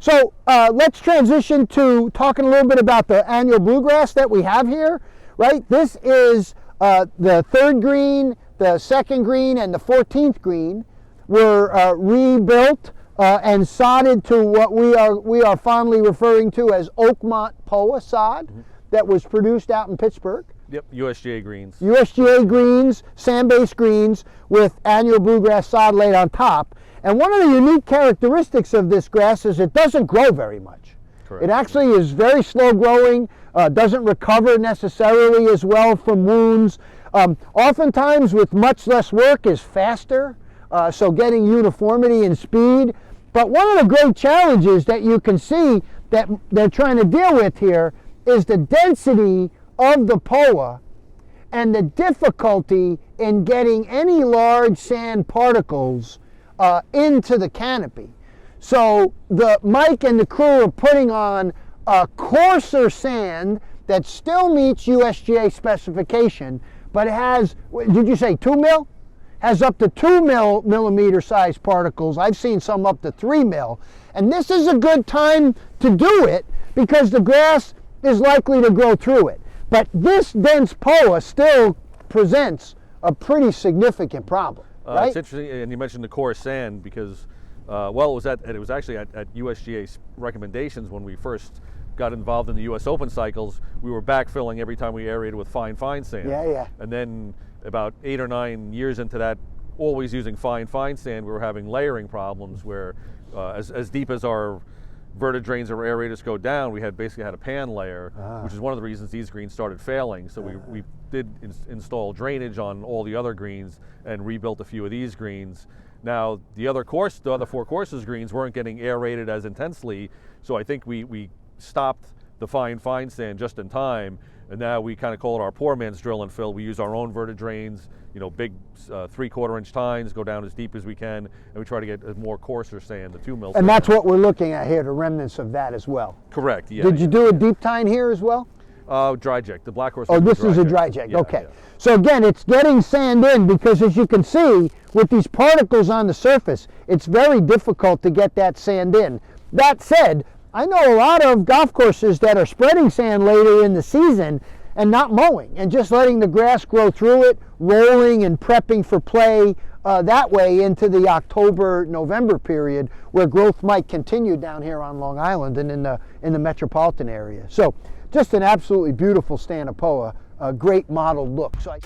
So let's transition to talking a little bit about the annual bluegrass that we have here, right? This is the third green, the second green, and the 14th green were rebuilt and sodded to what we are fondly referring to as Oakmont POA sod that was produced out in Pittsburgh. Yep, USGA greens. USGA greens, sand-based greens with annual bluegrass sod laid on top. And one of the unique characteristics of this grass is it doesn't grow very much. Correct. It actually is very slow growing, doesn't recover necessarily as well from wounds. Oftentimes with much less work is faster, so getting uniformity and speed. But one of the great challenges that you can see that they're trying to deal with here is the density of the POA and the difficulty in getting any large sand particles into the canopy. So Mike and the crew are putting on a coarser sand that still meets USGA specification, but it has, did you say 2 mil? Has up to 2 millimeter size particles. I've seen some up to 3 mil. And this is a good time to do it because the grass is likely to grow through it. But this dense POA still presents a pretty significant problem, right? It's interesting, and you mentioned the coarse sand because, well, it was actually at USGA's recommendations when we first got involved in the U.S. Open cycles. We were backfilling every time we aerated with fine sand. Yeah. And then about 8 or 9 years into that, always using fine sand, we were having layering problems where as deep as our vertidrains or aerators go down, we basically had a pan layer, which is one of the reasons these greens started failing. So we did install drainage on all the other greens and rebuilt a few of these greens. Now the other 4 courses greens weren't getting aerated as intensely, so I think we stopped the fine sand just in time, and now we kind of call it our poor man's drill and fill. We use our own vertidrains, big 3/4 inch tines, go down as deep as we can, and we try to get a more coarser sand, the 2 mil. And that's what we're looking at here, the remnants of that as well. Correct, yeah. Did you do a deep tine here as well? Dry jet, the black horse. Oh, this is a dry jet, yeah, okay. Yeah. So again, it's getting sand in because as you can see, with these particles on the surface, it's very difficult to get that sand in. That said, I know a lot of golf courses that are spreading sand later in the season and not mowing and just letting the grass grow through it, rolling and prepping for play that way into the October-November period where growth might continue down here on Long Island and in the metropolitan area. So just an absolutely beautiful stand of POA, a great modeled look. So